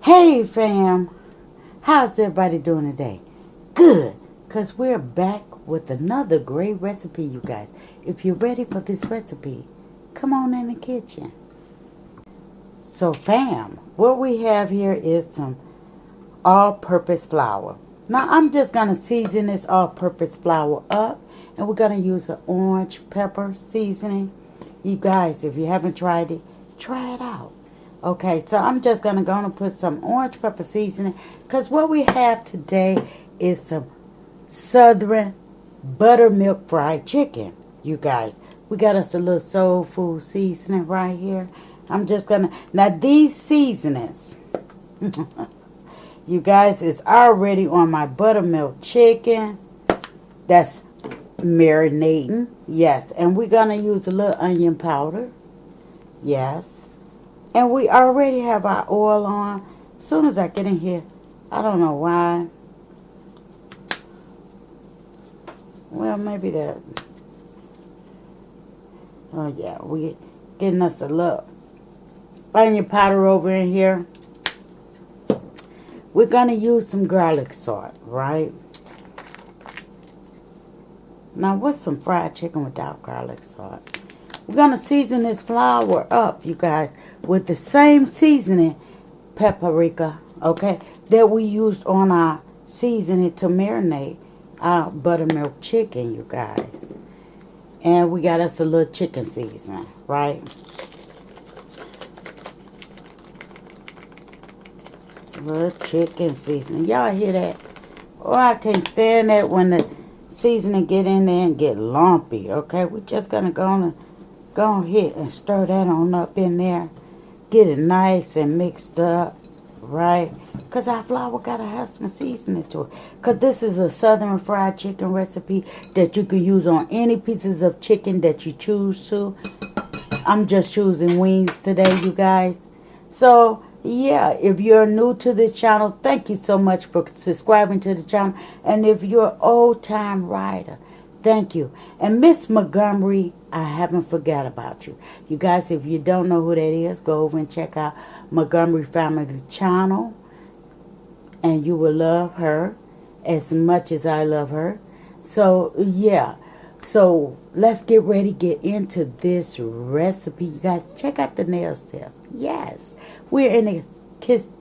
Hey fam, how's everybody doing today? Good, because we're back with another great recipe, you guys. If you're ready for this recipe, come on in the kitchen. So fam, what we have here is some all-purpose flour. Now I'm just going to season this all-purpose flour up, and we're going to use an orange pepper seasoning. You guys, if you haven't tried it, try it out. Okay, so I'm just going to go and put some orange pepper seasoning, because what we have today is some southern buttermilk fried chicken. You guys, we got us a little soul food seasoning right here. I'm just going to, now these seasonings, you guys, it's already on my buttermilk chicken. That's marinating. Yes, and we're going to use a little onion powder. Yes. And we already have our oil on. As soon as I get in here, I don't know why. Well, maybe that. Oh, yeah. We getting us a little onion powder over in here. We're going to use some garlic salt, right? Now, what's some fried chicken without garlic salt? We're going to season this flour up, you guys, with the same seasoning, paprika, okay, that we used on our seasoning to marinate our buttermilk chicken, you guys. And we got us a little chicken seasoning, right? A little chicken seasoning. Y'all hear that? Oh, I can't stand that when the seasoning get in there and get lumpy, okay? We're just going to go ahead and stir that on up in there. Get it nice and mixed up, right? Because our flour got to have some seasoning to it. Because this is a southern fried chicken recipe that you can use on any pieces of chicken that you choose to. I'm just choosing wings today, you guys. So, yeah, if you're new to this channel, thank you so much for subscribing to the channel. And if you're an old-time rider, thank you. And Miss Montgomery, I haven't forgot about you. You guys, if you don't know who that is, go over and check out Montgomery Family Channel. And you will love her as much as I love her. So, yeah. So, let's get ready to get into this recipe. You guys, check out the nail step. Yes. We're in a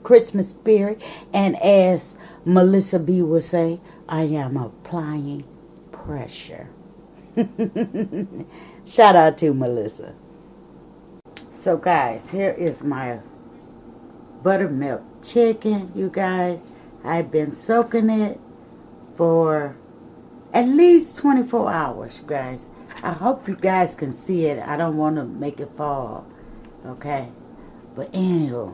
Christmas spirit. And as Melissa B would say, I am applying pressure. Shout out to Melissa. So guys, here is my buttermilk chicken, you guys. I've been soaking it for at least 24 hours, you guys. I hope you guys can see it. I don't want to make it fall, okay? But anyway,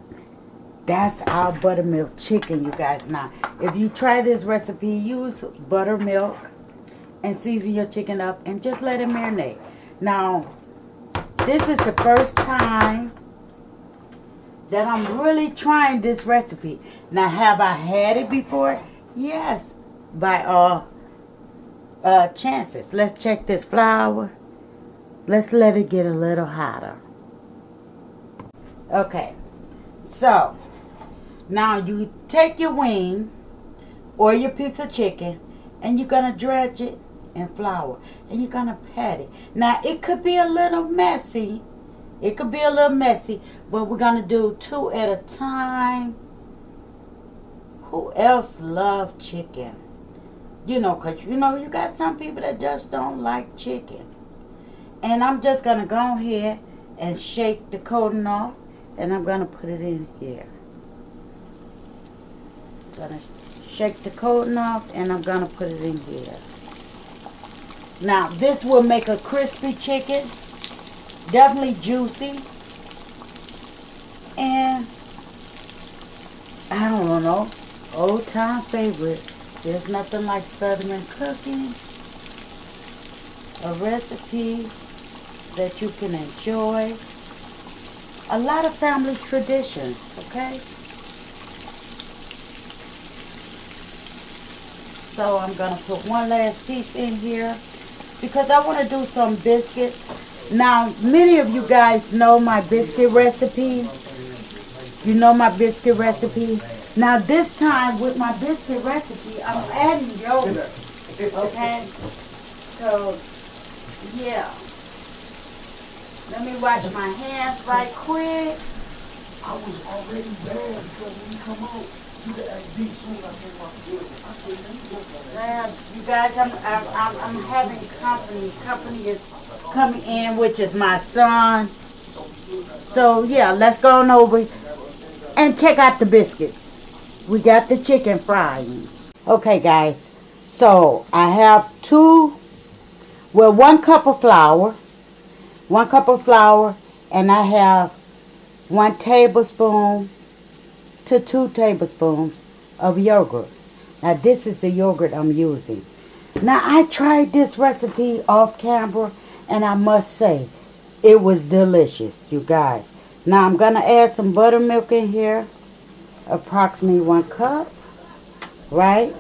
that's our buttermilk chicken, you guys. Now, if you try this recipe, use buttermilk and season your chicken up and just let it marinate. Now, this is the first time that I'm really trying this recipe. Now, have I had it before? Yes, by all chances. Let's check this flour. Let's let it get a little hotter. Okay, so now you take your wing or your piece of chicken and you're going to dredge it in flour. And you're going to pat it. Now, it could be a little messy. It could be a little messy. But we're going to do 2 at a time. Who else love chicken? You know, because, you know, you got some people that just don't like chicken. And I'm just going to go ahead and shake the coating off. And I'm going to put it in here. I'm going to shake the coating off. And I'm going to put it in here. Now, this will make a crispy chicken. Definitely juicy. And, I don't know, old-time favorite. There's nothing like Southern cooking. A recipe that you can enjoy. A lot of family traditions, okay? So, I'm going to put one last piece in here, because I want to do some biscuits. Now, many of you guys know my biscuit recipe. You know my biscuit recipe. Now this time with my biscuit recipe, I'm adding yogurt. Okay? So, yeah. Let me wash my hands right quick. I was already bad because when you come out, you could act deep soon as I came out the building. I said, man, you look like that. Man, you guys, I'm having company. Company is coming in, which is my son. So yeah, let's go on over and check out the biscuits. We got the chicken frying. Okay, guys. So I have one cup of flour. 1 cup of flour, and I have 1 tablespoon to 2 tablespoons of yogurt. Now this is the yogurt I'm using. Now I tried this recipe off camera, and I must say it was delicious, you guys. Now I'm gonna add some buttermilk in here, approximately 1 cup, right?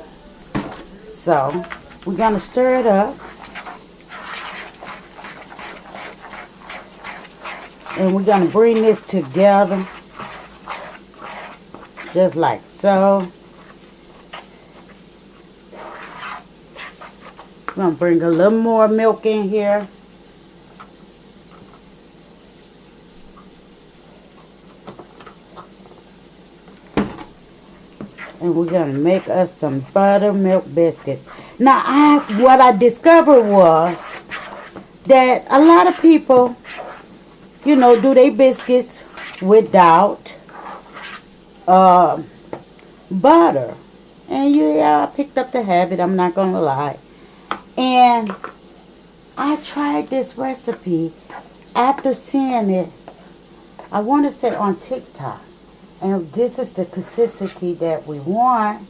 So we're gonna stir it up. And we're going to bring this together just like so. We're going to bring a little more milk in here. And we're going to make us some buttermilk biscuits. Now, what I discovered was that a lot of people, you know, do they biscuits without butter. And yeah, I picked up the habit, I'm not going to lie. And I tried this recipe after seeing it, I want to say on TikTok. And this is the consistency that we want.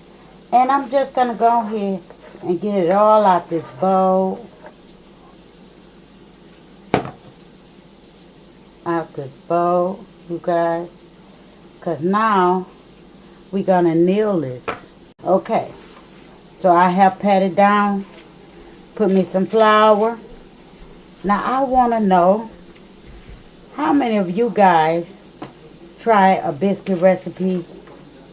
And I'm just going to go ahead and get it all out this bowl. Out this bowl, you guys, because now we're gonna knead this. Okay, so I have patted down, put me some flour. Now I want to know how many of you guys try a biscuit recipe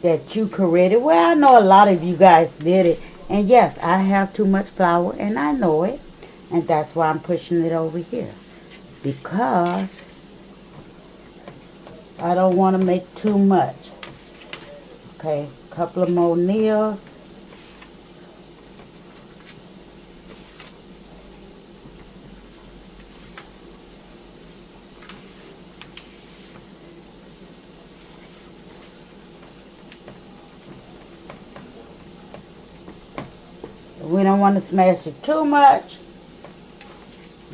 that you created. Well, I know a lot of you guys did it, and yes, I have too much flour, and I know it, and that's why I'm pushing it over here, because I don't want to make too much. Okay, a couple of more meals. We don't want to smash it too much,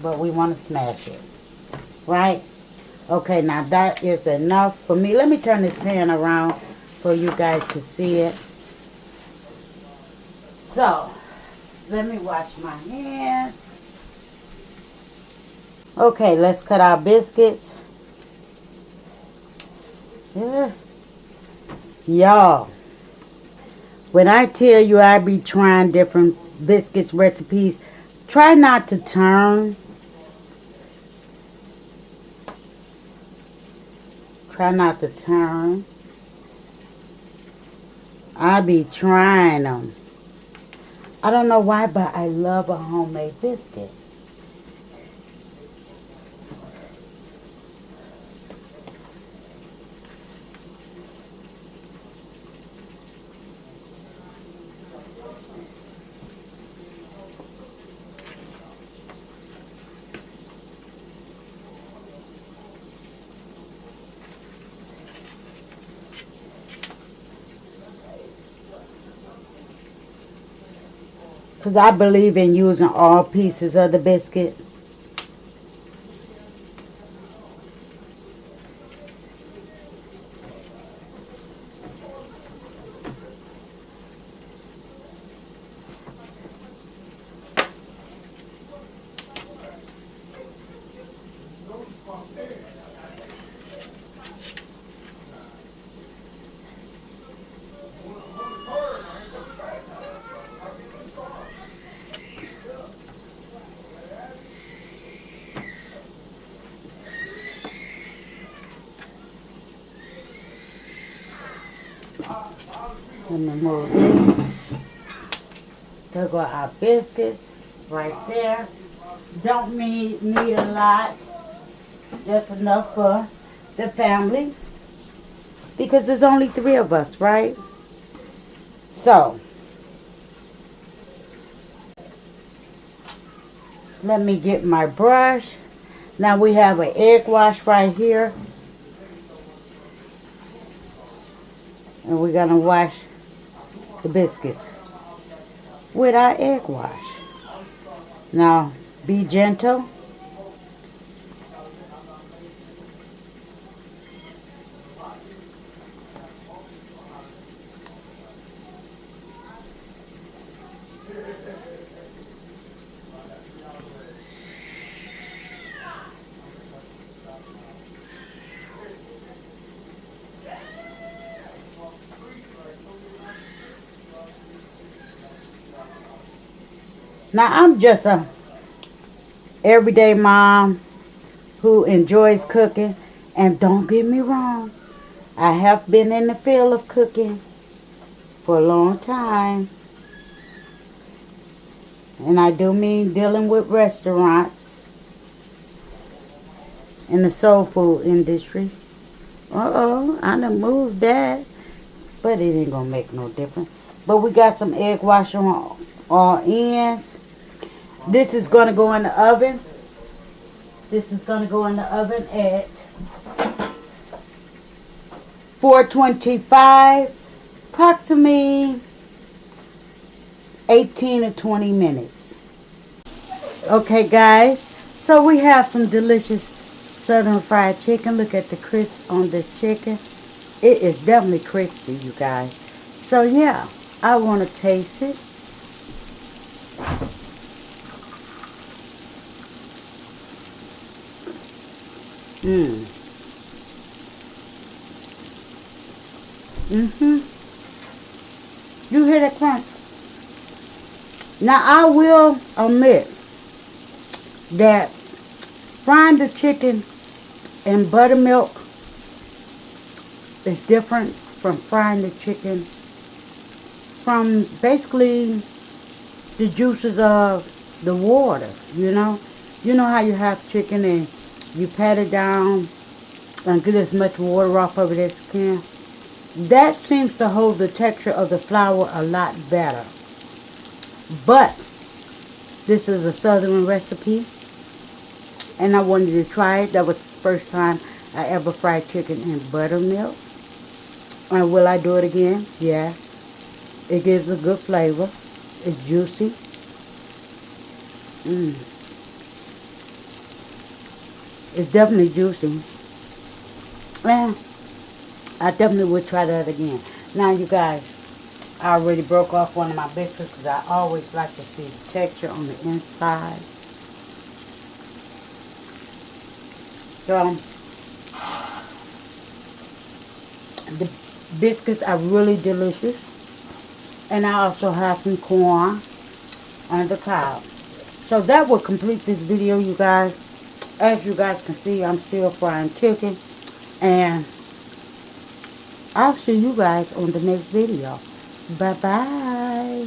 but we want to smash it, right? Okay, now that is enough for me. Let me turn this pan around for you guys to see it. So, let me wash my hands. Okay, let's cut our biscuits. Yeah. Y'all, when I tell you I be trying different biscuits recipes, try not to turn. Try not to turn. I be trying them. I don't know why, but I love a homemade biscuit. Because I believe in using all pieces of the biscuit. Let me move this. There go our biscuits right there. Don't need a lot. Just enough for the family. Because there's only 3 of us, right? So, let me get my brush. Now we have an egg wash right here. And we're going to wash the biscuits with our egg wash. Now, be gentle. Now, I'm just a everyday mom who enjoys cooking. And don't get me wrong, I have been in the field of cooking for a long time. And I do mean dealing with restaurants in the soul food industry. I done moved that. But it ain't gonna make no difference. But we got some egg wash on all ends. This is gonna go in the oven. This is gonna go in the oven at 425, approximately 18 to 20 minutes. Okay, guys. So we have some delicious southern fried chicken. Look at the crisp on this chicken. It is definitely crispy, you guys. So yeah, I want to taste it. You hear that crunch? Now I will admit that frying the chicken in buttermilk is different from frying the chicken from basically the juices of the water, you know. You know how you have chicken and you pat it down and get as much water off of it as you can. That seems to hold the texture of the flour a lot better. But this is a southern recipe and I wanted to try it. That was the first time I ever fried chicken in buttermilk. And will I do it again? Yes. It gives a good flavor. It's juicy. It's definitely juicy. And I definitely would try that again. Now, you guys, I already broke off one of my biscuits because I always like to see the texture on the inside. So, the biscuits are really delicious. And I also have some corn on the top. So that will complete this video, you guys. As you guys can see, I'm still frying chicken. And I'll see you guys on the next video. Bye-bye.